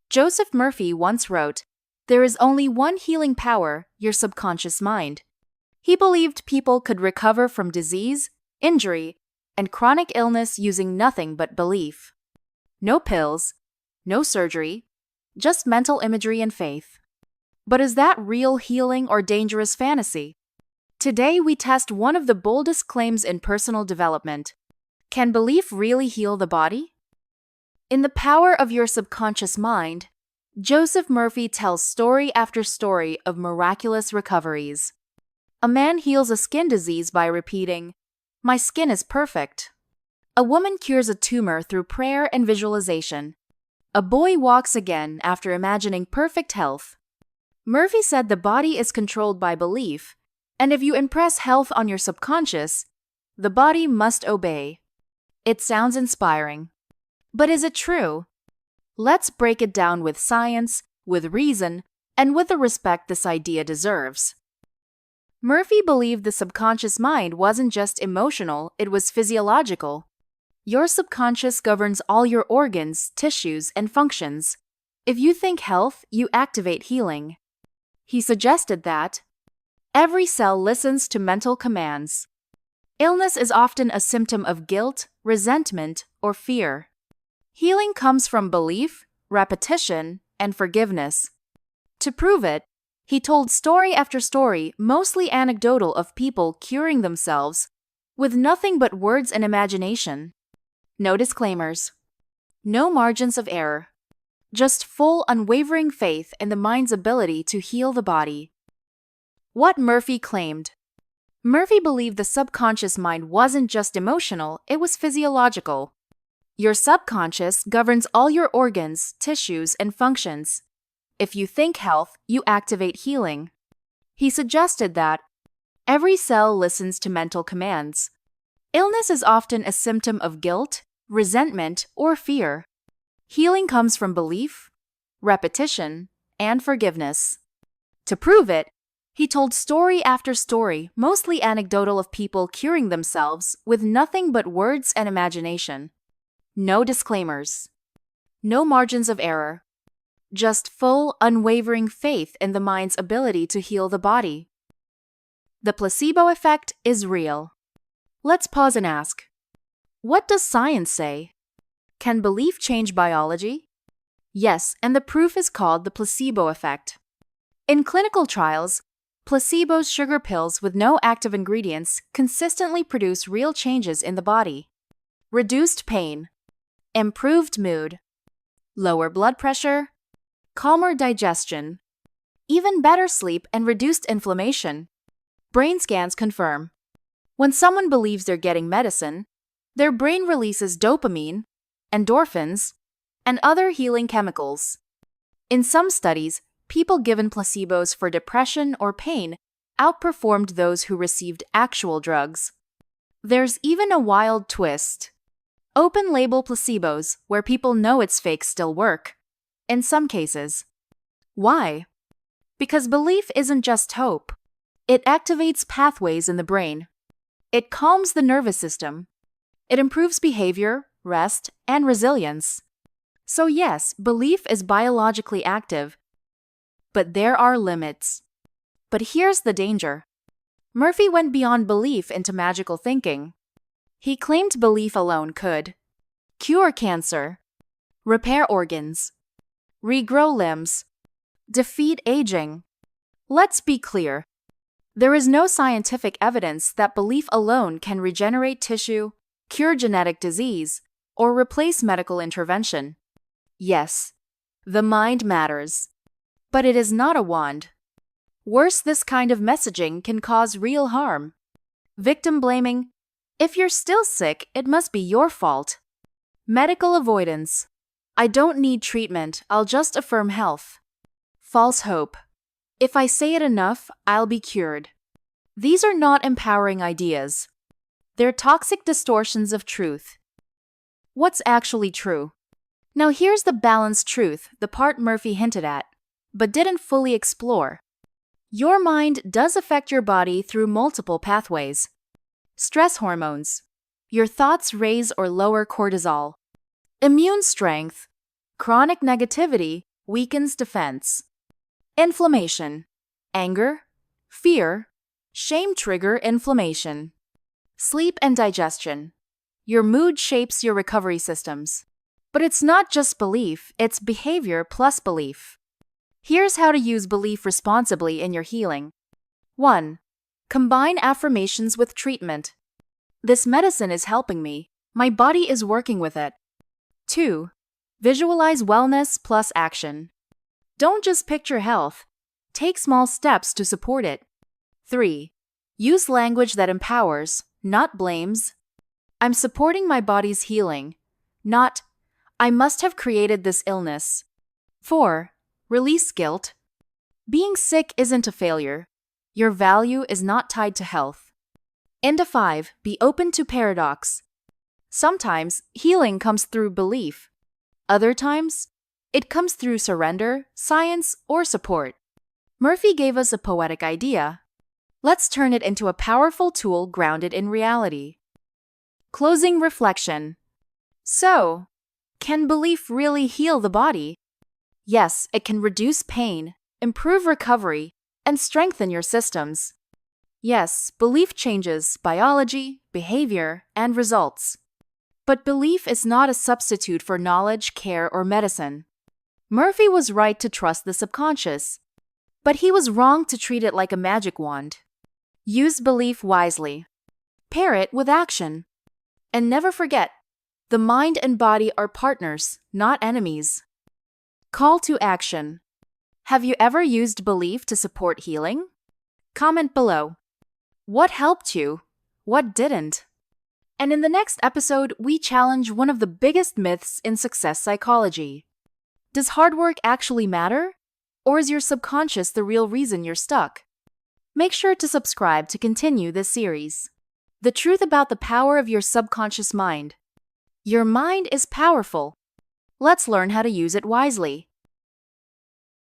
Joseph Murphy once wrote, "There is only one healing power, your subconscious mind." He believed people could recover from disease, injury, and chronic illness using nothing but belief. No pills, no surgery, just mental imagery and faith. But is that real healing or dangerous fantasy? Today we test one of the boldest claims in personal development. Can belief really heal the body? In The Power of Your Subconscious Mind, Joseph Murphy tells story after story of miraculous recoveries. A man heals a skin disease by repeating, "My skin is perfect." A woman cures a tumor through prayer and visualization. A boy walks again after imagining perfect health. Murphy said the body is controlled by belief, and if you impress health on your subconscious, the body must obey. It sounds inspiring. But is it true? Let's break it down with science, with reason, and with the respect this idea deserves. Murphy believed the subconscious mind wasn't just emotional, it was physiological. Your subconscious governs all your organs, tissues, and functions. If you think health, you activate healing. He suggested that every cell listens to mental commands. Illness is often a symptom of guilt, resentment, or fear. Healing comes from belief, repetition, and forgiveness. To prove it, he told story after story, mostly anecdotal, of people curing themselves with nothing but words and imagination. No disclaimers. No margins of error. Just full, unwavering faith in the mind's ability to heal the body. What Murphy claimed. Murphy believed the subconscious mind wasn't just emotional, it was physiological. Your subconscious governs all your organs, tissues, and functions. If you think health, you activate healing. He suggested that every cell listens to mental commands. Illness is often a symptom of guilt, resentment, or fear. Healing comes from belief, repetition, and forgiveness. To prove it, he told story after story, mostly anecdotal, of people curing themselves with nothing but words and imagination. No disclaimers. No margins of error. Just full, unwavering faith in the mind's ability to heal the body. The placebo effect is real. Let's pause and ask, what does science say? Can belief change biology? Yes, and the proof is called the placebo effect. In clinical trials, placebos, sugar pills with no active ingredients, consistently produce real changes in the body. Reduced pain, improved mood, lower blood pressure, calmer digestion, even better sleep and reduced inflammation. Brain scans confirm. When someone believes they're getting medicine, their brain releases dopamine, endorphins, and other healing chemicals. In some studies, people given placebos for depression or pain outperformed those who received actual drugs. There's even a wild twist. Open-label placebos, where people know it's fake, still work. In some cases. Why? Because belief isn't just hope. It activates pathways in the brain. It calms the nervous system. It improves behavior, rest, and resilience. So yes, belief is biologically active. But there are limits. But here's the danger. Murphy went beyond belief into magical thinking. He claimed belief alone could cure cancer, repair organs, regrow limbs, defeat aging. Let's be clear. There is no scientific evidence that belief alone can regenerate tissue, cure genetic disease, or replace medical intervention. Yes, the mind matters. But it is not a wand. Worse, this kind of messaging can cause real harm. Victim blaming. If you're still sick, it must be your fault. Medical avoidance. I don't need treatment, I'll just affirm health. False hope. If I say it enough, I'll be cured. These are not empowering ideas. They're toxic distortions of truth. What's actually true? Now here's the balanced truth, the part Murphy hinted at, but didn't fully explore. Your mind does affect your body through multiple pathways. Stress hormones. Your thoughts raise or lower cortisol. Immune strength. Chronic negativity weakens defense. Inflammation. Anger, fear, shame trigger inflammation. Sleep and digestion. Your mood shapes your recovery systems. But it's not just belief, it's behavior plus belief. Here's how to use belief responsibly in your healing. 1. Combine affirmations with treatment. This medicine is helping me. My body is working with it. 2. Visualize wellness plus action. Don't just picture health. Take small steps to support it. 3. Use language that empowers, not blames. I'm supporting my body's healing, not, I must have created this illness. 4. Release guilt. Being sick isn't a failure. Your value is not tied to health. And 5. Be open to paradox. Sometimes healing comes through belief. Other times, it comes through surrender, science, or support. Murphy gave us a poetic idea. Let's turn it into a powerful tool grounded in reality. Closing reflection. So, can belief really heal the body? Yes, it can reduce pain, improve recovery, and strengthen your systems. Yes, belief changes biology, behavior, and results. But belief is not a substitute for knowledge, care, or medicine. Murphy was right to trust the subconscious, but he was wrong to treat it like a magic wand. Use belief wisely. Pair it with action. And never forget, the mind and body are partners, not enemies. Call to action. Have you ever used belief to support healing? Comment below. What helped you? What didn't? And in the next episode, we challenge one of the biggest myths in success psychology. Does hard work actually matter? Or is your subconscious the real reason you're stuck? Make sure to subscribe to continue this series. The truth about the power of your subconscious mind. Your mind is powerful. Let's learn how to use it wisely.